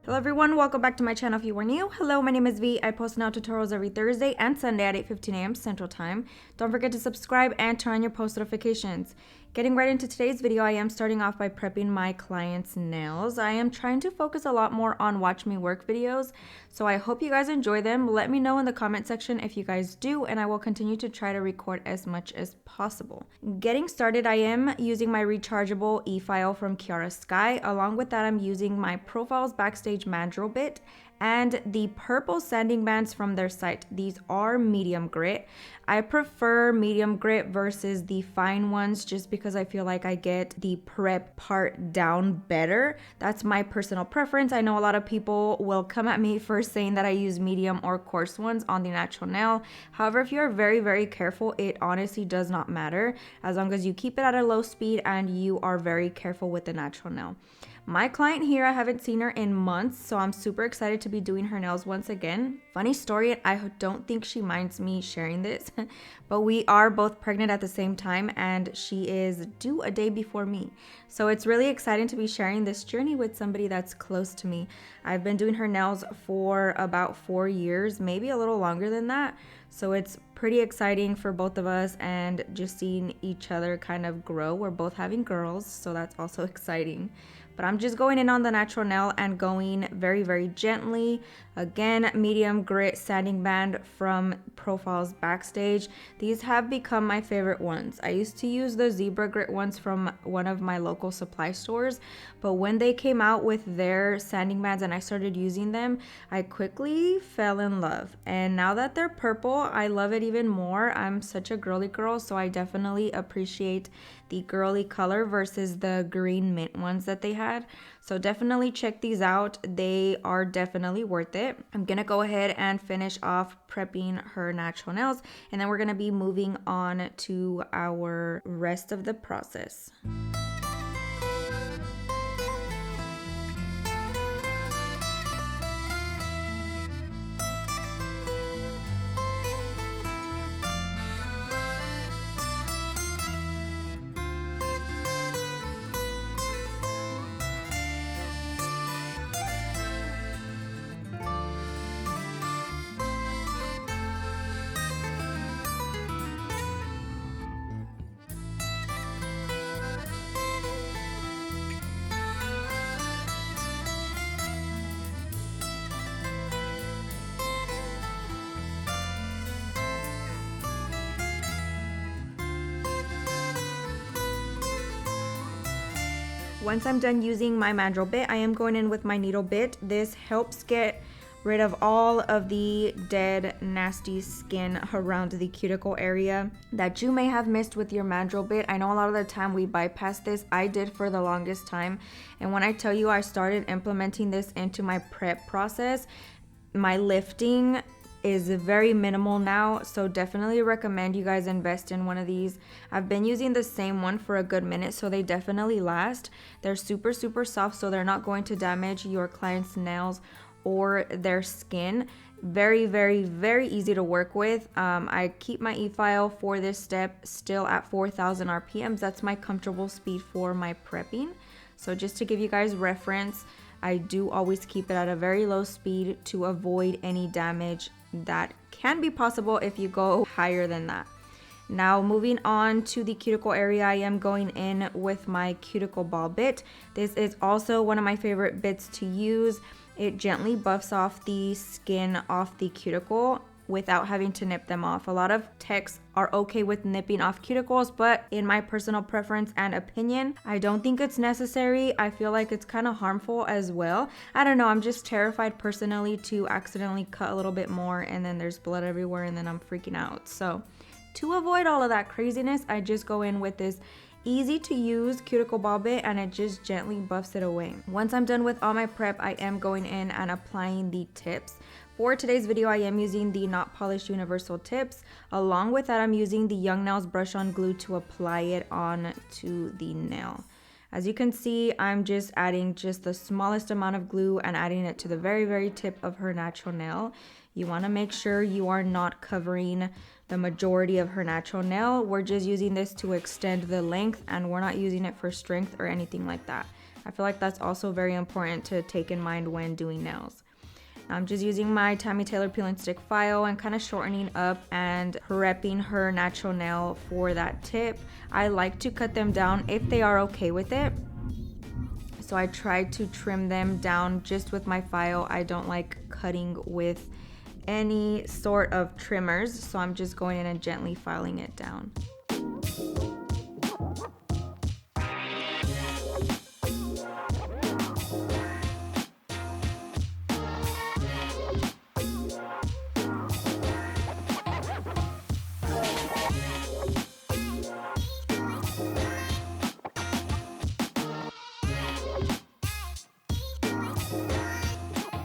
Hello everyone, welcome back to my channel if you are new. Hello, my name is V. I post nail tutorials every Thursday and Sunday at 8:15 a.m. Central Time. Don't forget to subscribe and turn on your post notifications. Getting right into today's video, I am starting off by prepping my clients' nails. I am trying to focus a lot more on watch me work videos, so I hope you guys enjoy them. Let me know in the comment section if you guys do, and I will continue to try to record as much as possible. Getting started, I am using my rechargeable e-file from Kiara Sky. Along with that, I'm using my Profiles Backstage Mandrel bit and the purple sanding bands from their site. These are medium grit. I prefer medium grit versus the fine ones just because I feel like I get the prep part down better. That's my personal preference. I know a lot of people will come at me for saying that I use medium or coarse ones on the natural nail. However, if you're very careful, it honestly does not matter as long as you keep it at a low speed and you are very careful with the natural nail. My client here, I haven't seen her in months, so I'm super excited to be doing her nails once again. Funny story, I don't think she minds me sharing this, but we are both pregnant at the same time and she is due a day before me. So it's really exciting to be sharing this journey with somebody that's close to me. I've been doing her nails for about 4 years, maybe a little longer than that. So it's pretty exciting for both of us and just seeing each other kind of grow. We're both having girls, so that's also exciting. But I'm just going in on the natural nail and going very gently. Again, medium grit sanding band from Profiles Backstage. These have become my favorite ones. I used to use the zebra grit ones from one of my local supply stores, but when they came out with their sanding bands and I started using them, I quickly fell in love. And now that they're purple, I love it even more. I'm such a girly girl, so I definitely appreciate the girly color versus the green mint ones that they had. So definitely check these out. They are definitely worth it. I'm gonna go ahead and finish off prepping her natural nails, and then we're gonna be moving on to our rest of the process. Once I'm done using my mandrel bit, I am going in with my needle bit. This helps get rid of all of the dead, nasty skin around the cuticle area that you may have missed with your mandrel bit. I know a lot of the time we bypass this. I did for the longest time. And when I tell you I started implementing this into my prep process, my lifting is very minimal now, so definitely recommend you guys invest in one of these. I've been using the same one for a good minute, so they definitely last. They're super soft, so they're not going to damage your client's nails or their skin. Very easy to work with. I keep my e-file for this step still at 4,000 RPMs. That's my comfortable speed for my prepping. So just to give you guys reference, I do always keep it at a very low speed to avoid any damage that can be possible if you go higher than that. Now moving on to the cuticle area, I am going in with my cuticle ball bit. This is also one of my favorite bits to use. It gently buffs off the skin off the cuticle without having to nip them off. A lot of techs are okay with nipping off cuticles, but in my personal preference and opinion, I don't think it's necessary. I feel like it's kind of harmful as well. I don't know, I'm just terrified personally to accidentally cut a little bit more and then there's blood everywhere and then I'm freaking out. So to avoid all of that craziness, I just go in with this easy to use cuticle ball bit and it just gently buffs it away. Once I'm done with all my prep, I am going in and applying the tips. For today's video, I am using the Not Polished Universal Tips. Along with that, I'm using the Young Nails Brush On Glue to apply it on to the nail. As you can see, I'm just adding just the smallest amount of glue and adding it to the very tip of her natural nail. You want to make sure you are not covering the majority of her natural nail. We're just using this to extend the length and we're not using it for strength or anything like that. I feel like that's also very important to take in mind when doing nails. I'm just using my Tammy Taylor peel and stick file and kind of shortening up and prepping her natural nail for that tip. I like to cut them down if they are okay with it. So I try to trim them down just with my file. I don't like cutting with any sort of trimmers, so I'm just going in and gently filing it down.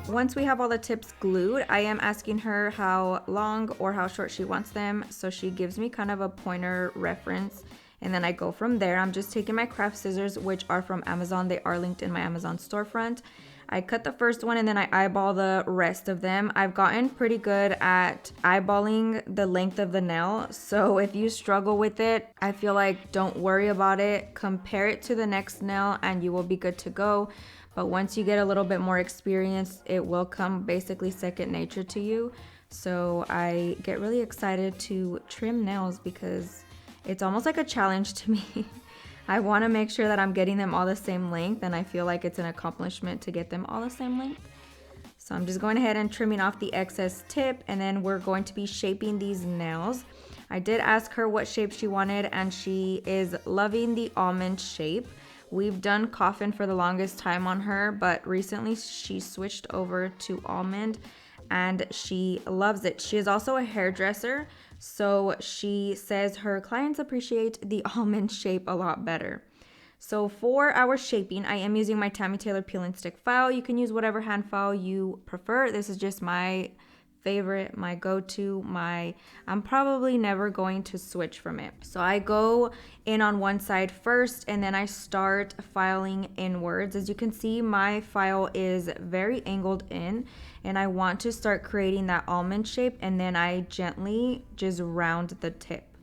Once we have all the tips glued, I am asking her how long or how short she wants them. So she gives me kind of a pointer reference, and then I go from there. I'm just taking my craft scissors, which are from Amazon. They are linked in my Amazon storefront. I cut the first one and then I eyeball the rest of them. I've gotten pretty good at eyeballing the length of the nail. So if you struggle with it, I feel like don't worry about it. Compare it to the next nail and you will be good to go. But once you get a little bit more experience, it will come basically second nature to you. So I get really excited to trim nails because it's almost like a challenge to me. I want to make sure that I'm getting them all the same length, and I feel like it's an accomplishment to get them all the same length. So I'm just going ahead and trimming off the excess tip, and then we're going to be shaping these nails. I did ask her what shape she wanted, and she is loving the almond shape. We've done coffin for the longest time on her, but recently she switched over to almond and she loves it. She is also a hairdresser, so she says her clients appreciate the almond shape a lot better. So for our shaping, I am using my Tammy Taylor peel and stick file. You can use whatever hand file you prefer. This is just my favorite, my go-to, I'm probably never going to switch from it. So I go in on one side first and then I start filing inwards. As you can see, my file is very angled in and I want to start creating that almond shape, and then I gently just round the tip.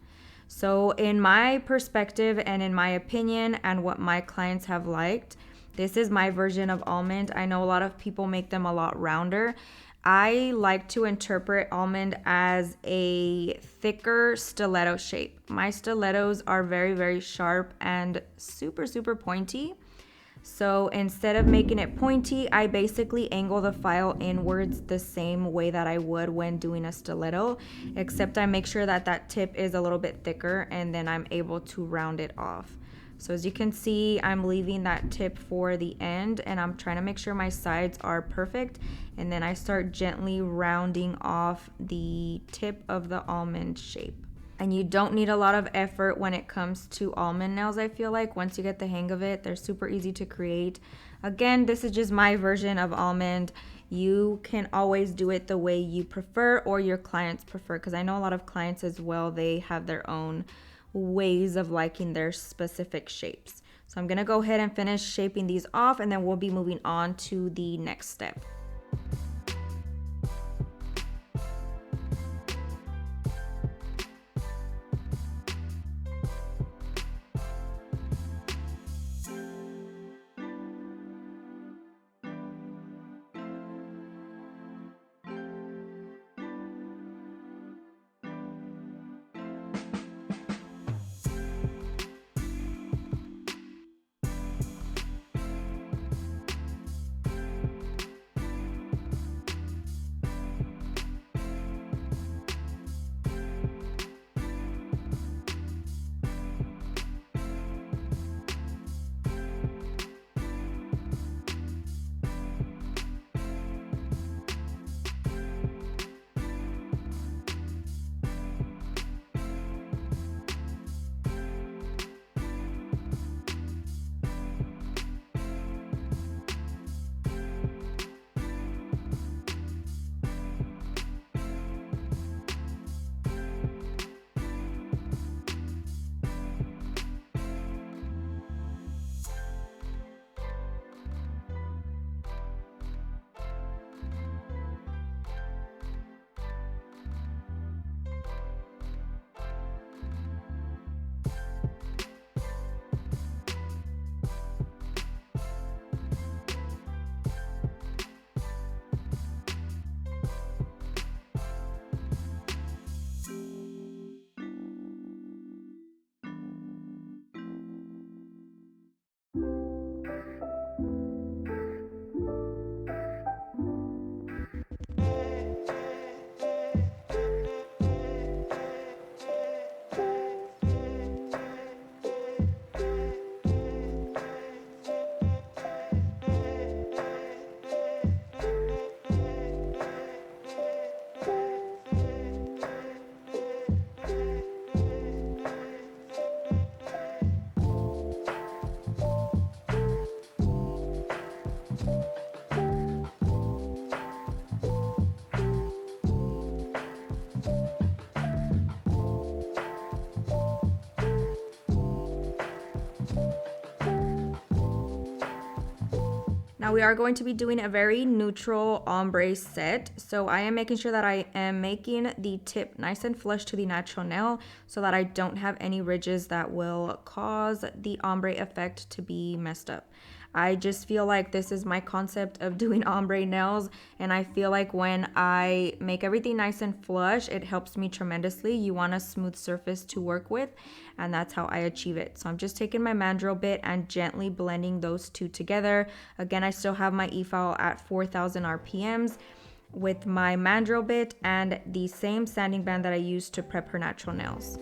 So in my perspective and in my opinion and what my clients have liked, this is my version of almond. I know a lot of people make them a lot rounder. I like to interpret almond as a thicker stiletto shape. My stilettos are very, very sharp and super, super pointy. So instead of making it pointy, I basically angle the file inwards the same way that I would when doing a stiletto, except I make sure that that tip is a little bit thicker and then I'm able to round it off. So as you can see, I'm leaving that tip for the end and I'm trying to make sure my sides are perfect. And then I start gently rounding off the tip of the almond shape. And you don't need a lot of effort when it comes to almond nails, I feel like. Once you get the hang of it, they're super easy to create. Again, this is just my version of almond. You can always do it the way you prefer or your clients prefer, because I know a lot of clients as well, they have their own ways of liking their specific shapes. So I'm gonna go ahead and finish shaping these off and then we'll be moving on to the next step. Now we are going to be doing a very neutral ombre set. So I am making sure that I am making the tip nice and flush to the natural nail so that I don't have any ridges that will cause the ombre effect to be messed up. I just feel like this is my concept of doing ombre nails, and I feel like when I make everything nice and flush, it helps me tremendously. You want a smooth surface to work with, and that's how I achieve it. So I'm just taking my mandrel bit and gently blending those two together. Again, I still have my e-file at 4,000 RPMs with my mandrel bit and the same sanding band that I used to prep her natural nails.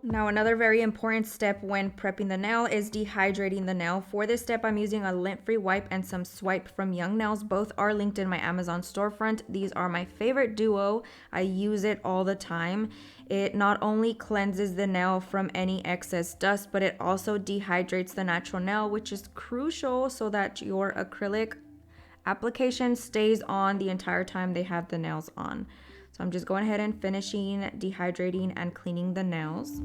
Now another very important step when prepping the nail is dehydrating the nail. For this step, I'm using a lint-free wipe and some Swipe from Young Nails. Both are linked in my Amazon storefront. These are my favorite duo. I use it all the time. It not only cleanses the nail from any excess dust, but it also dehydrates the natural nail, which is crucial so that your acrylic application stays on the entire time they have the nails on. So I'm just going ahead and finishing dehydrating and cleaning the nails.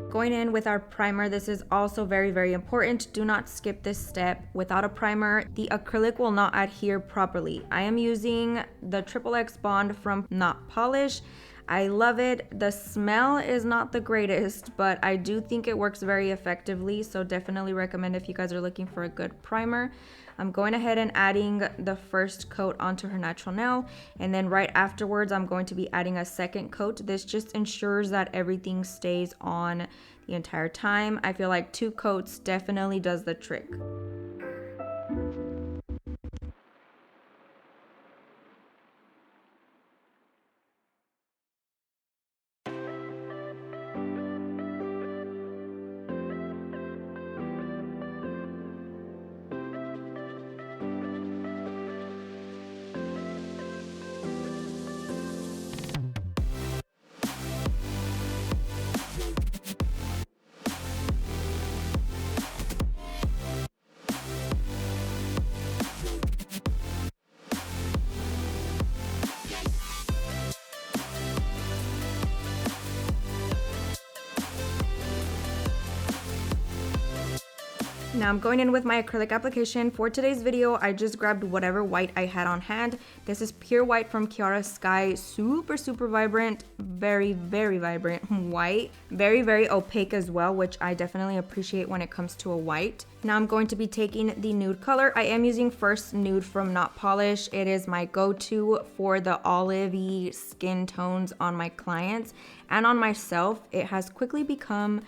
Going in with our primer, this is also very, very important. Do not skip this step. Without a primer, the acrylic will not adhere properly. I am using the XXX Bond from Not Polish. I love it. The smell is not the greatest, but I do think it works very effectively, so definitely recommend if you guys are looking for a good primer. I'm going ahead and adding the first coat onto her natural nail, and then right afterwards I'm going to be adding a second coat. This just ensures that everything stays on the entire time. I feel like 2 coats definitely does the trick. Now I'm going in with my acrylic application. For today's video, I just grabbed whatever white I had on hand. This is pure white from Kiara Sky. Super, super vibrant. Very, very vibrant white. Very, very opaque as well, which I definitely appreciate when it comes to a white. Now I'm going to be taking the nude color. I am using First Nude from Not Polish. It is my go-to for the olive-y skin tones on my clients and on myself. It has quickly become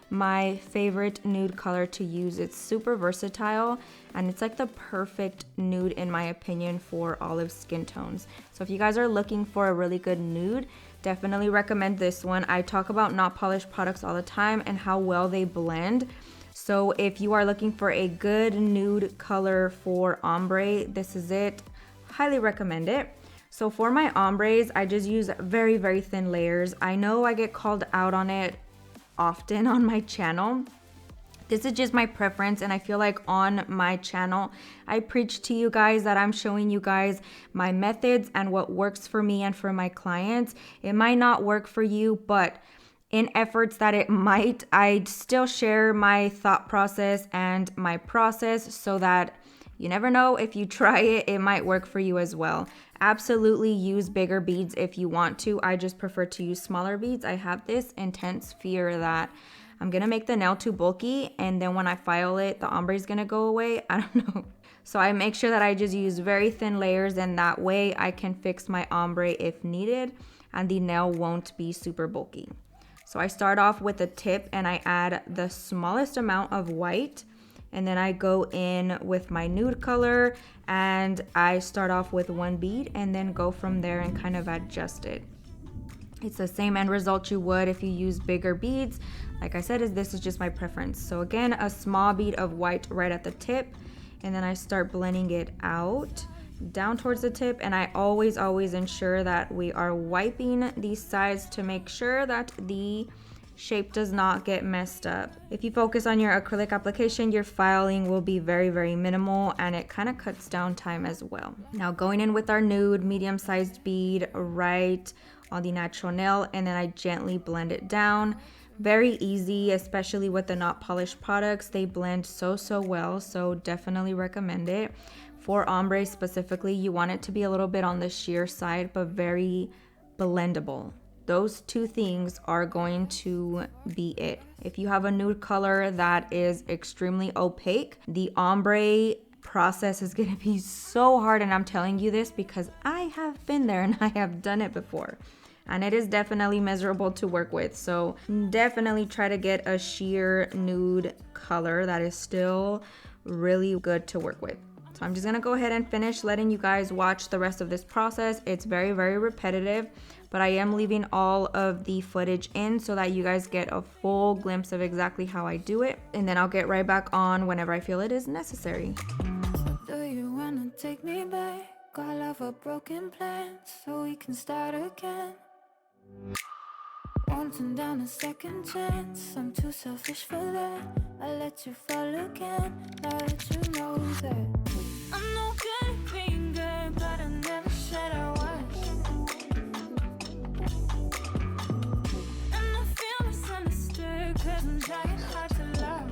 my favorite nude color to use. It's super versatile and it's like the perfect nude in my opinion for olive skin tones. So if you guys are looking for a really good nude, definitely recommend this one. I talk about Not Polish products all the time and how well they blend. So if you are looking for a good nude color for ombre, this is it. Highly recommend it. So for my ombres, I just use very, very thin layers. I know I get called out on it often on my channel. This is just my preference, and I feel like on my channel I preach to you guys that I'm showing you guys my methods and what works for me and for my clients. It might not work for you, but in efforts that it might, I still share my thought process and my process so that you never know, if you try it, it might work for you as well. Absolutely use bigger beads if you want to. I just prefer to use smaller beads. I have this intense fear that I'm gonna make the nail too bulky and then when I file it, the ombre is gonna go away. I don't know. So I make sure that I just use very thin layers, and that way I can fix my ombre if needed and the nail won't be super bulky. So I start off with a tip and I add the smallest amount of white. And then I go in with my nude color and I start off with 1 bead and then go from there and kind of adjust it. It's the same end result you would if you use bigger beads. Like I said, this is just my preference. So again, a small bead of white right at the tip, and then I start blending it out. down towards the tip, and I always ensure that we are wiping these sides to make sure that the shape does not get messed up. If you focus on your acrylic application, your filing will be very minimal, and it kind of cuts down time as well. Now going in with our nude medium-sized bead right on the natural nail, and then I gently blend it down. Very easy, especially with the not polished products. They blend so well, so definitely recommend it. For ombre specifically, you want it to be a little bit on the sheer side, but very blendable. Those two things are going to be it. If you have a nude color that is extremely opaque, the ombre process is going to be so hard, and I'm telling you this because I have been there and I have done it before, and it is definitely miserable to work with. So definitely try to get a sheer nude color that is still really good to work with. So I'm just gonna go ahead and finish letting you guys watch the rest of this process. It's very repetitive, but I am leaving all of the footage in so that you guys get a full glimpse of exactly how I do it, and then I'll get right back on whenever I feel it is necessary. So do you wanna take me back? All of our broken plans so we can start again. Wanting down a second chance, I'm too selfish for that. I let you fall again, now that you know that. I'm no good at being good, but I never said I was. And I feel misunderstood, cause I'm trying hard to love.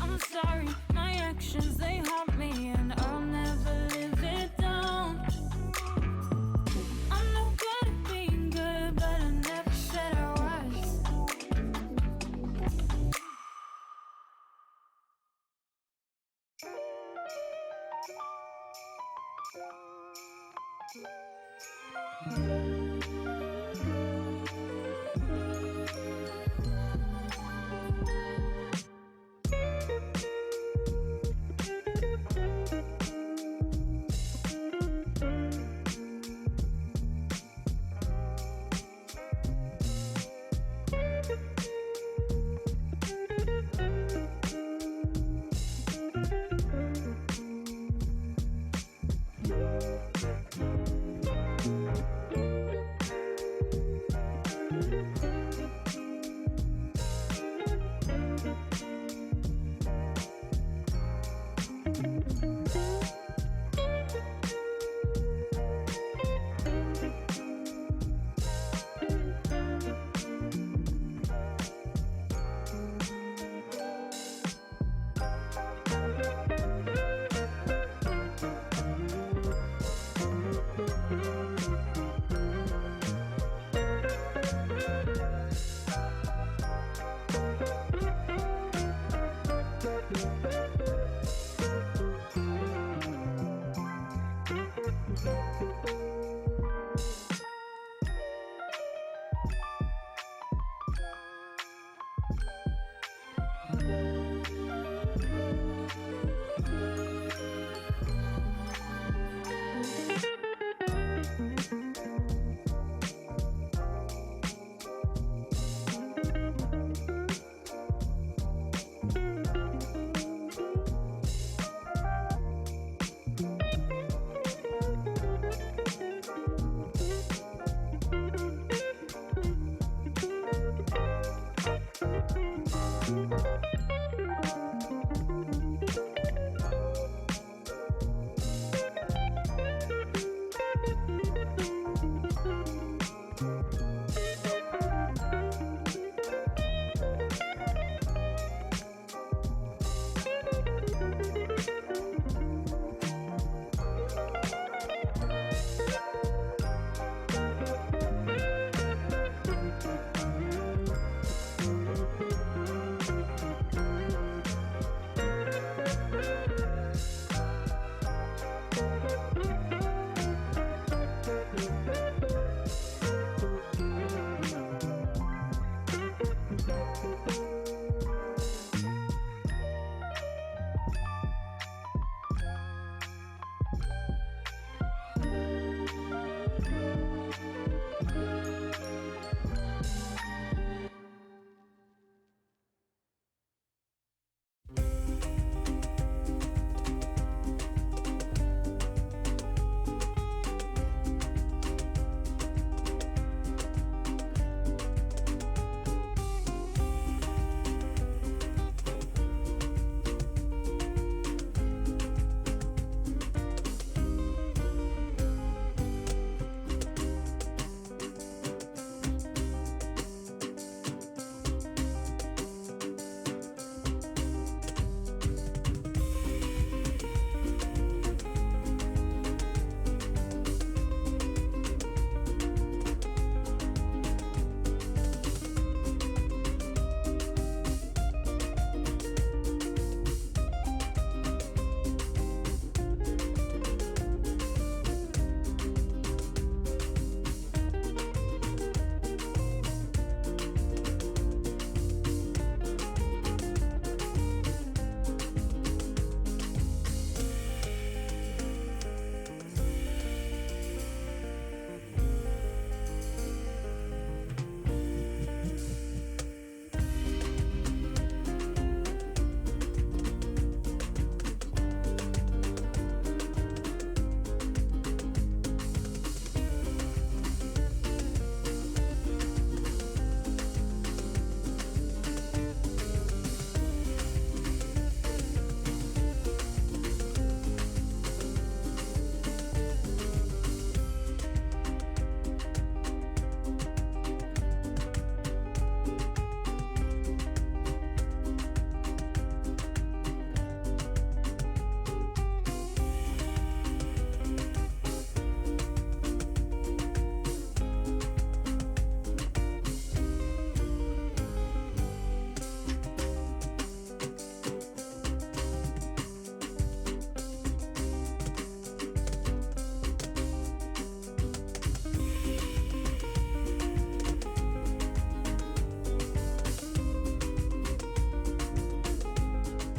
I'm sorry, my actions, they haunt me, and I'll never live it down. I'm no good at being good, but I never said I was.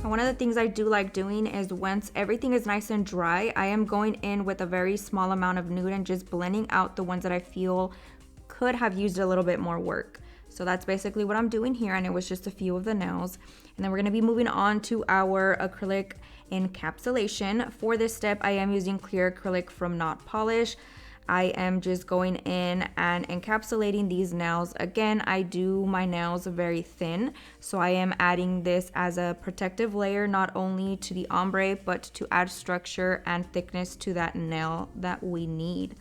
And one of the things I do like doing is once everything is nice and dry, I am going in with a very small amount of nude and just blending out the ones that I feel could have used a little bit more work. So that's basically what I'm doing here, and it was just a few of the nails. And then we're gonna be moving on to our acrylic encapsulation. For this step, I am using clear acrylic from Not Polish. I am just going in and encapsulating these nails. Again, I do my nails very thin, so I am adding this as a protective layer, not only to the ombre, but to add structure and thickness to that nail that we need.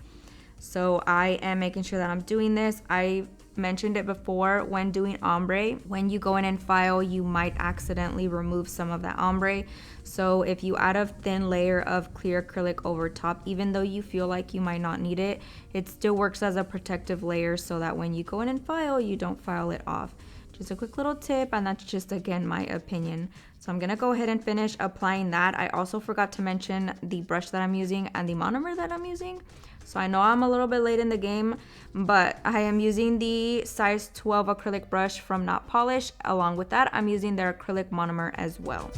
So I am making sure that I'm doing this. I mentioned it before, when doing ombre, when you go in and file, you might accidentally remove some of that ombre. So if you add a thin layer of clear acrylic over top, even though you feel like you might not need it, it still works as a protective layer so that when you go in and file, you don't file it off. Just a quick little tip, and that's just, again, my opinion. So I'm gonna go ahead and finish applying that. I also forgot to mention the brush that I'm using and the monomer that I'm using. So I know I'm a little bit late in the game, but I am using the size 12 acrylic brush from Not Polish. Along with that, I'm using their acrylic monomer as well.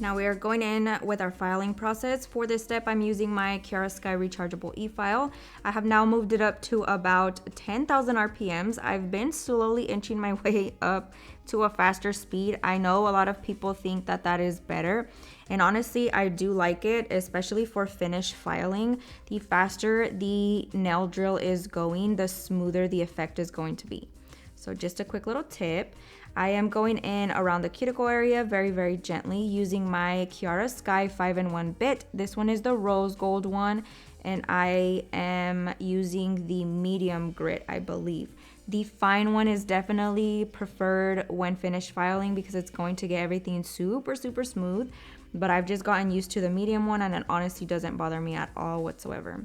Now we are going in with our filing process. For this step, I'm using my Kiara Sky Rechargeable e-file. I have now moved it up to about 10,000 RPMs. I've been slowly inching my way up to a faster speed. I know a lot of people think that that is better, and honestly, I do like it, especially for finish filing. The faster the nail drill is going, the smoother the effect is going to be. So just a quick little tip. I am going in around the cuticle area very, very gently using my Kiara Sky 5-in-1 bit. This one is the rose gold one, and I am using the medium grit, I believe. The fine one is definitely preferred when finished filing because it's going to get everything super, super smooth. But I've just gotten used to the medium one, and it honestly doesn't bother me at all whatsoever.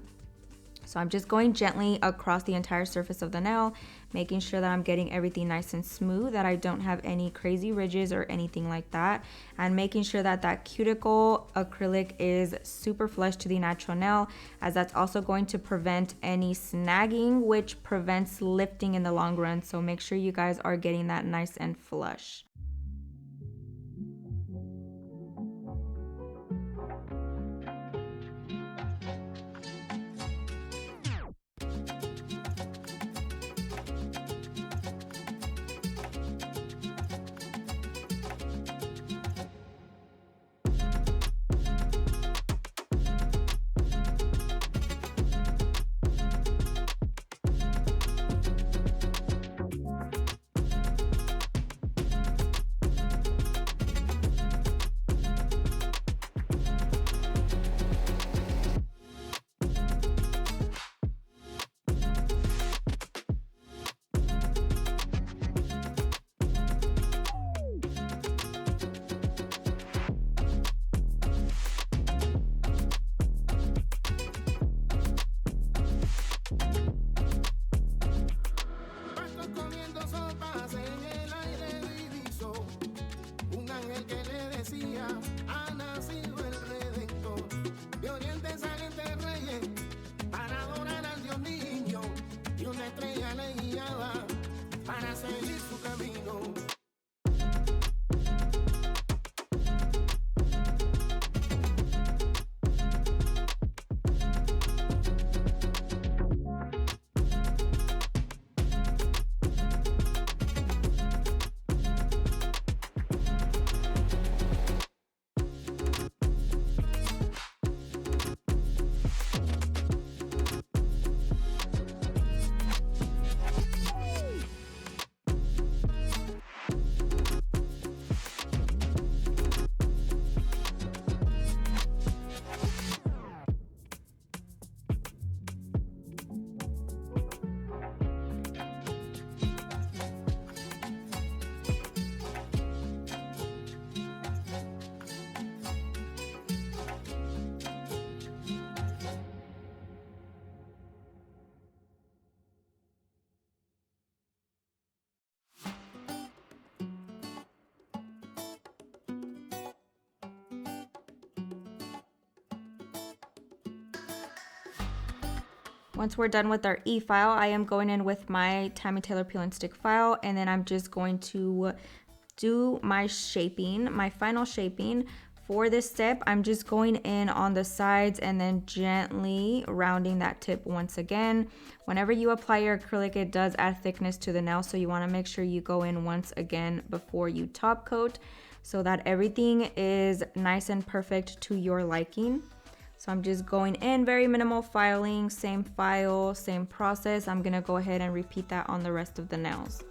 So I'm just going gently across the entire surface of the nail, making sure that I'm getting everything nice and smooth, that I don't have any crazy ridges or anything like that, and making sure that that cuticle acrylic is super flush to the natural nail, as that's also going to prevent any snagging, which prevents lifting in the long run. So make sure you guys are getting that nice and flush. Once we're done with our e-file, I am going in with my Tammy Taylor peel and stick file, and then I'm just going to do my shaping, my final shaping. For this step, I'm just going in on the sides and then gently rounding that tip once again. Whenever you apply your acrylic, it does add thickness to the nail, so you want to make sure you go in once again before you top coat so that everything is nice and perfect to your liking. So I'm just going in, very minimal filing, same file, same process. I'm gonna go ahead and repeat that on the rest of the nails.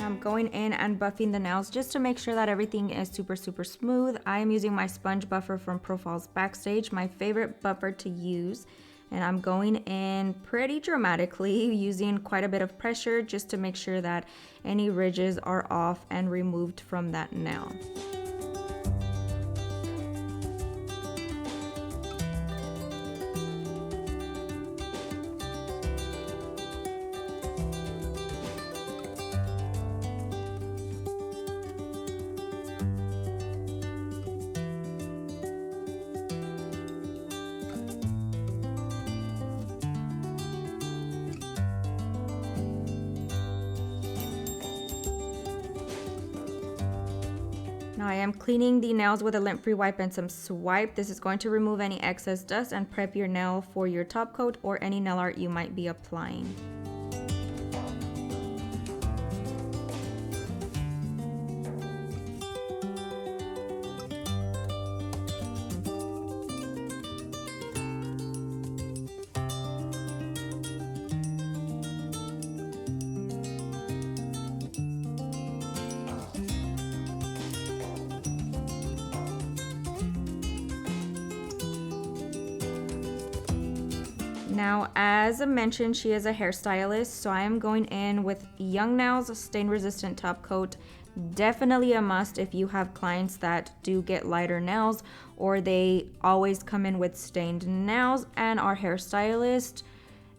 I'm going in and buffing the nails just to make sure that everything is super smooth. I am using my sponge buffer from Profiles Backstage, my favorite buffer to use. And I'm going in pretty dramatically, using quite a bit of pressure just to make sure that any ridges are off and removed from that nail. Now I am cleaning the nails with a lint-free wipe and some swipe. This is going to remove any excess dust and prep your nail for your top coat or any nail art you might be applying. Now, as I mentioned, she is a hairstylist, so I am going in with Young Nails stain resistant top coat. Definitely a must if you have clients that do get lighter nails or they always come in with stained nails, and our hairstylist,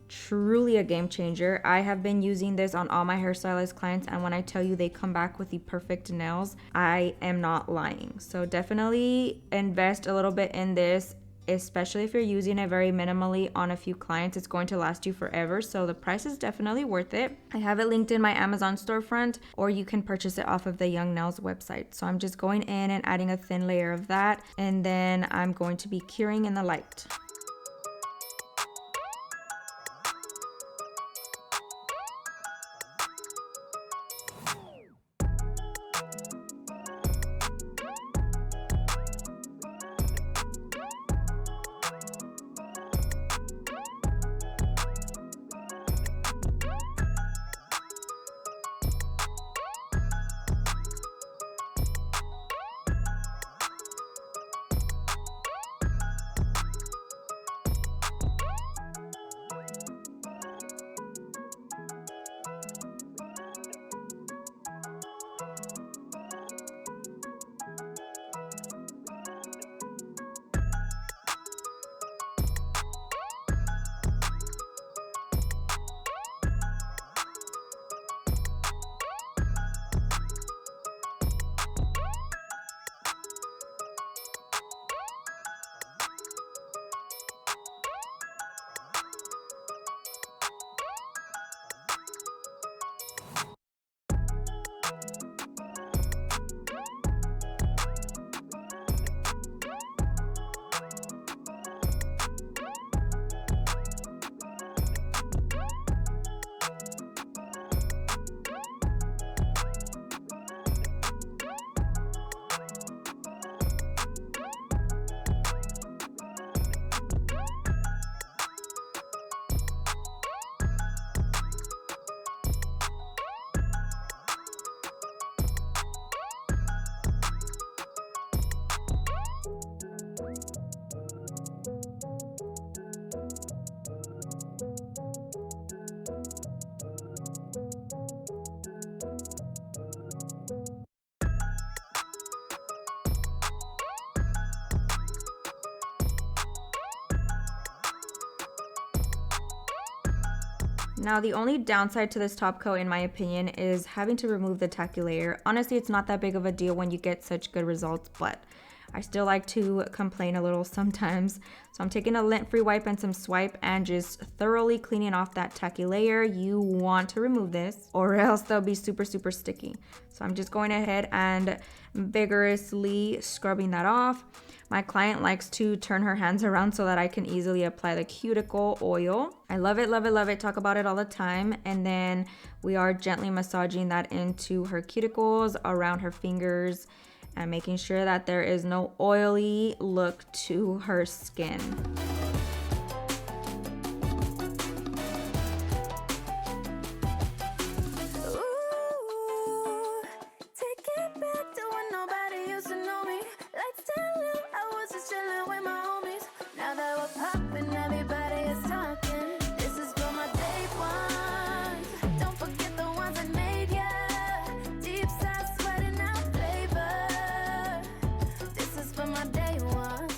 truly a game changer. I have been using this on all my hairstylist clients, and when I tell you they come back with the perfect nails, I am not lying. So definitely invest a little bit in this, especially if you're using it very minimally on a few clients. It's going to last you forever, so the price is definitely worth it. I have it linked in my Amazon storefront, or you can purchase it off of the Young Nails website. So I'm just going in and adding a thin layer of that, and then I'm going to be curing in the light. Now, the only downside to this top coat, in my opinion, is having to remove the tacky layer. Honestly, it's not that big of a deal when you get such good results, but I still like to complain a little sometimes. So I'm taking a lint-free wipe and some swipe and just thoroughly cleaning off that tacky layer. You want to remove this or else they'll be super, super sticky. So I'm just going ahead and vigorously scrubbing that off. My client likes to turn her hands around so that I can easily apply the cuticle oil. I love it, love it, love it. Talk about it all the time. And then we are gently massaging that into her cuticles, around her fingers, and making sure that there is no oily look to her skin.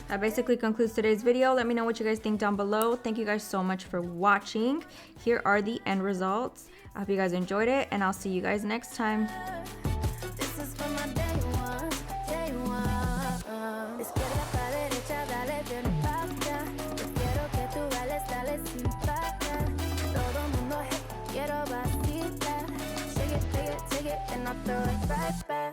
That basically concludes today's video. Let me know what you guys think down below. Thank you guys so much for watching. Here are the end results. I hope you guys enjoyed it, and I'll see you guys next time. Right back.